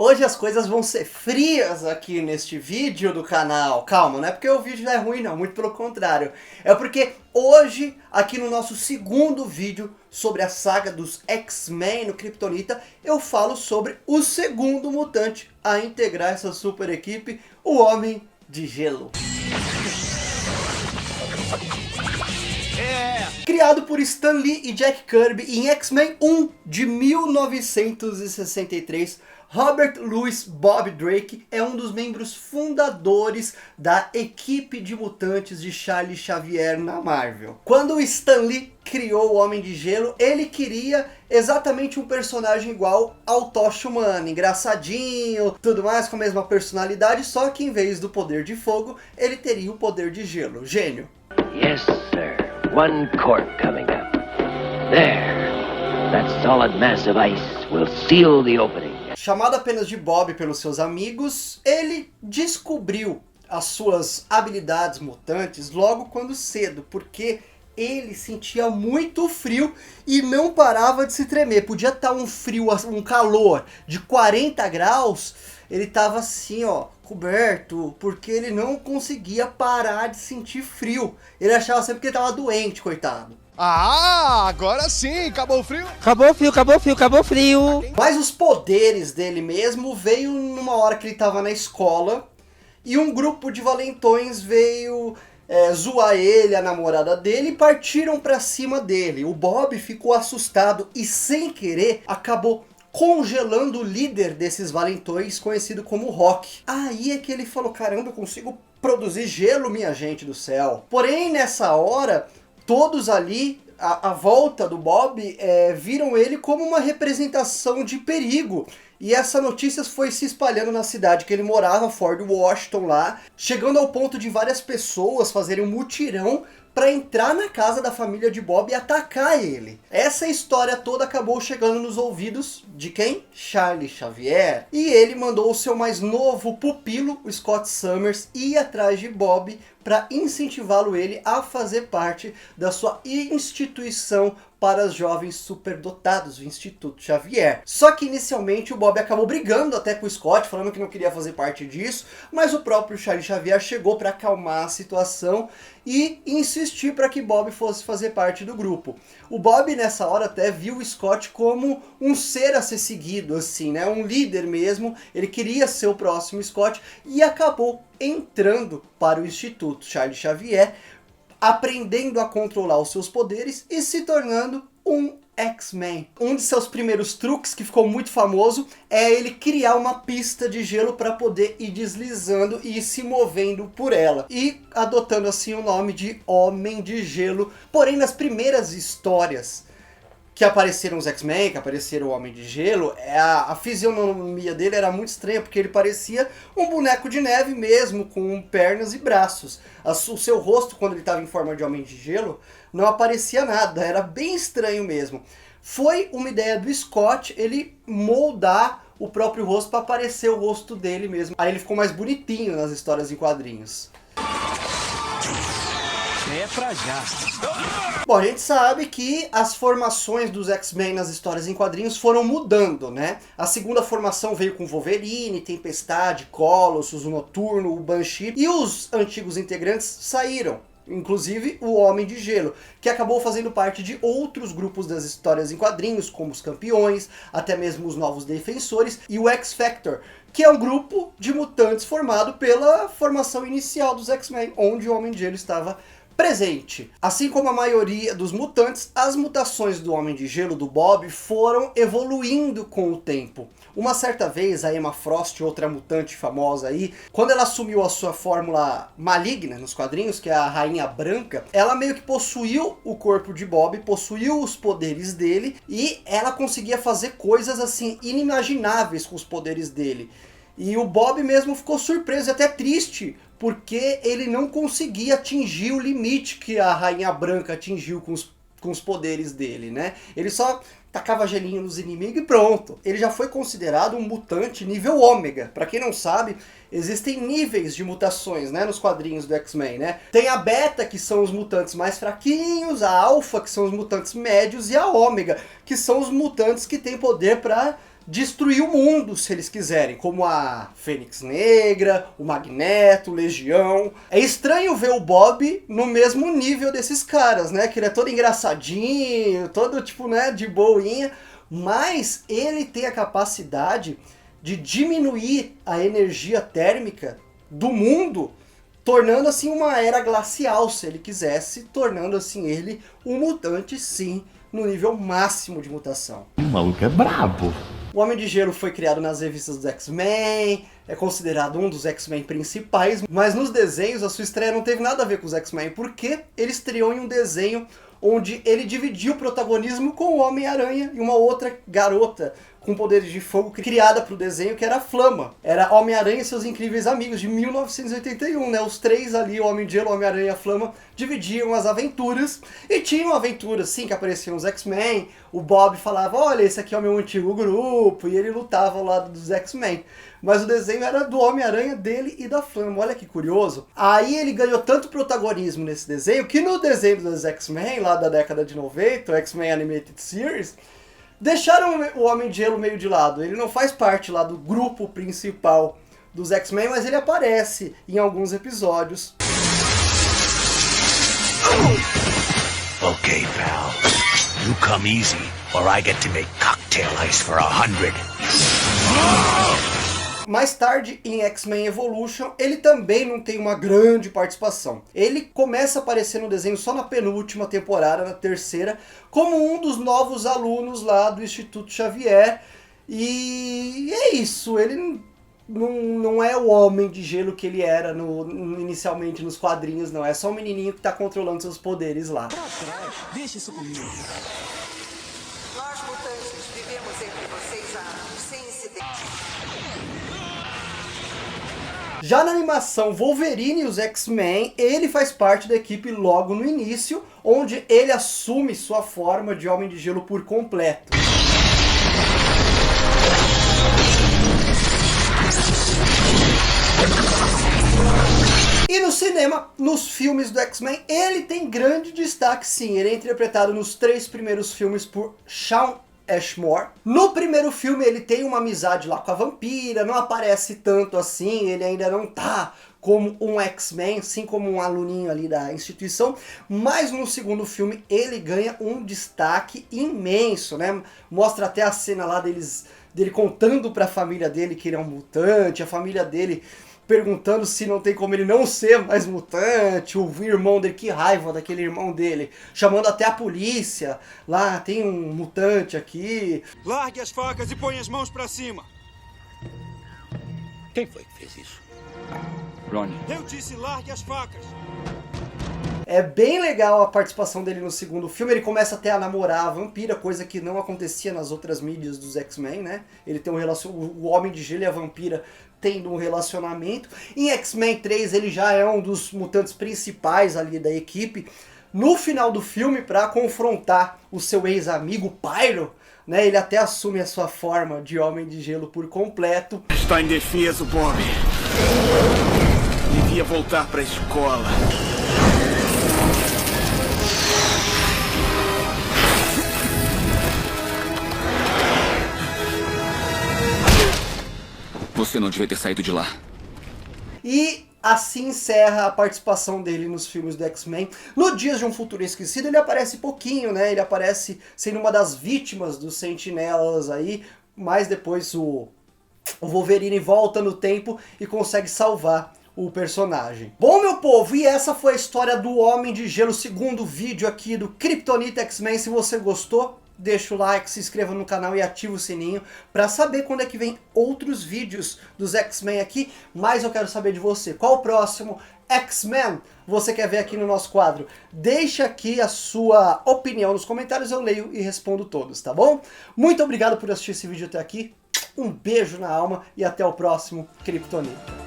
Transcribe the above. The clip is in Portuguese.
Hoje as coisas vão ser frias aqui neste vídeo do canal. Calma, não é porque o vídeo é ruim não, muito pelo contrário. É porque hoje, aqui no nosso segundo vídeo sobre a saga dos X-Men no Kryptonita, eu falo sobre o segundo mutante a integrar essa super equipe, o Homem de Gelo. Criado por Stan Lee e Jack Kirby em X-Men 1 de 1963, Robert Louis Bob Drake é um dos membros fundadores da equipe de mutantes de Charles Xavier na Marvel. Quando Stan Lee criou o Homem de Gelo, ele queria exatamente um personagem igual ao Tocha Humana, engraçadinho, tudo mais, com a mesma personalidade, só que em vez do poder de fogo, ele teria o poder de gelo. Gênio. Yes, sir. One cork coming up. There. That solid mass of ice will seal the opening. Chamado apenas de Bob pelos seus amigos, ele descobriu as suas habilidades mutantes logo quando cedo, porque ele sentia muito frio e não parava de se tremer. Podia estar um frio, um calor de 40 graus, ele estava assim, ó, coberto, porque ele não conseguia parar de sentir frio. Ele achava sempre que ele estava doente, coitado. Ah, agora sim, acabou o frio? Acabou o frio, acabou o frio, acabou o frio. Mas os poderes dele mesmo veio numa hora que ele estava na escola e um grupo de valentões veio zoar ele, a namorada dele, e partiram pra cima dele. O Bob ficou assustado e, sem querer, acabou congelando o líder desses valentões, conhecido como Rock. Aí é que ele falou, caramba, eu consigo produzir gelo, minha gente do céu. Porém, nessa hora, todos ali, à volta do Bob, viram ele como uma representação de perigo. E essa notícia foi se espalhando na cidade que ele morava, Fort Washington lá, chegando ao ponto de várias pessoas fazerem um mutirão para entrar na casa da família de Bob e atacar ele. Essa história toda acabou chegando nos ouvidos de quem? Charles Xavier. E ele mandou o seu mais novo pupilo, o Scott Summers, ir atrás de Bob para incentivá-lo ele a fazer parte da sua instituição para os jovens superdotados, o Instituto Xavier. Só que inicialmente o Bob acabou brigando até com o Scott, falando que não queria fazer parte disso, mas o próprio Charles Xavier chegou para acalmar a situação e insistir para que Bob fosse fazer parte do grupo. O Bob nessa hora até viu o Scott como um ser a ser seguido, assim, né? Um líder mesmo, ele queria ser o próximo Scott e acabou entrando para o Instituto Charles Xavier, aprendendo a controlar os seus poderes e se tornando um X-Men. Um de seus primeiros truques, que ficou muito famoso, é ele criar uma pista de gelo para poder ir deslizando e ir se movendo por ela. E adotando assim o nome de Homem de Gelo. Porém, nas primeiras histórias que apareceram os X-Men, que apareceram o Homem de Gelo, a fisionomia dele era muito estranha, porque ele parecia um boneco de neve mesmo, com pernas e braços. O seu rosto, quando ele estava em forma de Homem de Gelo, não aparecia nada, era bem estranho mesmo. Foi uma ideia do Scott ele moldar o próprio rosto para parecer o rosto dele mesmo. Aí ele ficou mais bonitinho nas histórias em quadrinhos. É pra já. Bom, a gente sabe que as formações dos X-Men nas histórias em quadrinhos foram mudando, né? A segunda formação veio com Wolverine, Tempestade, Colossus, o Noturno, o Banshee, e os antigos integrantes saíram. Inclusive o Homem de Gelo, que acabou fazendo parte de outros grupos das histórias em quadrinhos, como os Campeões, até mesmo os Novos Defensores e o X-Factor, que é um grupo de mutantes formado pela formação inicial dos X-Men, onde o Homem de Gelo estava presente. Assim como a maioria dos mutantes, as mutações do Homem de Gelo, do Bob, foram evoluindo com o tempo. Uma certa vez, a Emma Frost, outra mutante famosa aí, quando ela assumiu a sua fórmula maligna nos quadrinhos, que é a Rainha Branca, ela meio que possuiu o corpo de Bob, possuiu os poderes dele, e ela conseguia fazer coisas assim inimagináveis com os poderes dele. E o Bob mesmo ficou surpreso e até triste, porque ele não conseguia atingir o limite que a Rainha Branca atingiu com os poderes dele, né? Ele só tacava gelinho nos inimigos e pronto. Ele já foi considerado um mutante nível ômega. Pra quem não sabe, existem níveis de mutações, né, nos quadrinhos do X-Men, né? Tem a beta, que são os mutantes mais fraquinhos, a alfa, que são os mutantes médios, e a ômega, que são os mutantes que têm poder pra destruir o mundo se eles quiserem, como a Fênix Negra, o Magneto, o Legião. É estranho ver o Bob no mesmo nível desses caras, né? Que ele é todo engraçadinho, todo tipo, né, de boinha, mas ele tem a capacidade de diminuir a energia térmica do mundo, tornando assim uma era glacial, se ele quisesse, tornando assim ele um mutante, sim, no nível máximo de mutação. O maluco é brabo. O Homem de Gelo foi criado nas revistas dos X-Men, é considerado um dos X-Men principais, mas nos desenhos a sua estreia não teve nada a ver com os X-Men, porque ele estreou em um desenho onde ele dividiu o protagonismo com o Homem-Aranha e uma outra garota com poderes de fogo criada para o desenho, que era a Flama. Era Homem-Aranha e seus incríveis amigos, de 1981, né? Os três ali, o Homem de Gelo, o Homem-Aranha e a Flama, dividiam as aventuras. E tinham aventuras, sim, que apareciam os X-Men. O Bob falava, olha, esse aqui é o meu antigo grupo, e ele lutava ao lado dos X-Men. Mas o desenho era do Homem-Aranha, dele e da Flama. Olha que curioso. Aí ele ganhou tanto protagonismo nesse desenho, que no desenho dos X-Men, lá da década de 90, o X-Men Animated Series, deixaram o Homem de Gelo meio de lado. Ele não faz parte lá do grupo principal dos X-Men, mas ele aparece em alguns episódios. Okay, pal. You come easy, or I get to make cocktail ice for 100. Mais tarde, em X-Men Evolution, ele também não tem uma grande participação. Ele começa a aparecer no desenho só na penúltima temporada, na terceira, como um dos novos alunos lá do Instituto Xavier. E é isso, ele não é o Homem de Gelo que ele era inicialmente nos quadrinhos, não. É só um menininho que tá controlando seus poderes lá. Deixa isso comigo. Nós mutantes vivemos entre vocês há anos, sem incidente. Já na animação Wolverine e os X-Men, ele faz parte da equipe logo no início, onde ele assume sua forma de Homem de Gelo por completo. E no cinema, nos filmes do X-Men, ele tem grande destaque, sim. Ele é interpretado nos 3 primeiros filmes por Shawn Ashmore. No primeiro filme ele tem uma amizade lá com a vampira, não aparece tanto assim, ele ainda não tá como um X-Men, assim como um aluninho ali da instituição, mas no segundo filme ele ganha um destaque imenso, né? Mostra até a cena lá dele contando pra família dele que ele é um mutante, a família dele perguntando se não tem como ele não ser mais mutante, o irmão dele, que raiva daquele irmão dele, chamando até a polícia, lá tem um mutante aqui. Largue as facas e põe as mãos pra cima. Quem foi que fez isso? Ronnie. Eu disse largue as facas. É bem legal a participação dele no segundo filme, ele começa até a namorar a vampira, coisa que não acontecia nas outras mídias dos X-Men, né? Ele tem o Homem de Gelo e a vampira tendo um relacionamento. Em X-Men 3 ele já é um dos mutantes principais ali da equipe. No final do filme, para confrontar o seu ex-amigo Pyro, né, ele até assume a sua forma de Homem de Gelo por completo. Está indefeso, Bob. Devia voltar pra escola. Você não devia ter saído de lá. E assim encerra a participação dele nos filmes do X-Men. No Dias de um Futuro Esquecido ele aparece pouquinho, né? Ele aparece sendo uma das vítimas dos Sentinelas aí, mas depois o Wolverine volta no tempo e consegue salvar o personagem. Bom, meu povo, e essa foi a história do Homem de Gelo, segundo vídeo aqui do Kryptonita X-Men. Se você gostou, deixa o like, se inscreva no canal e ativa o sininho para saber quando é que vem outros vídeos dos X-Men aqui. Mas eu quero saber de você, qual o próximo X-Men você quer ver aqui no nosso quadro? Deixa aqui a sua opinião nos comentários, eu leio e respondo todos, tá bom? Muito obrigado por assistir esse vídeo até aqui, um beijo na alma e até o próximo Kryptonita.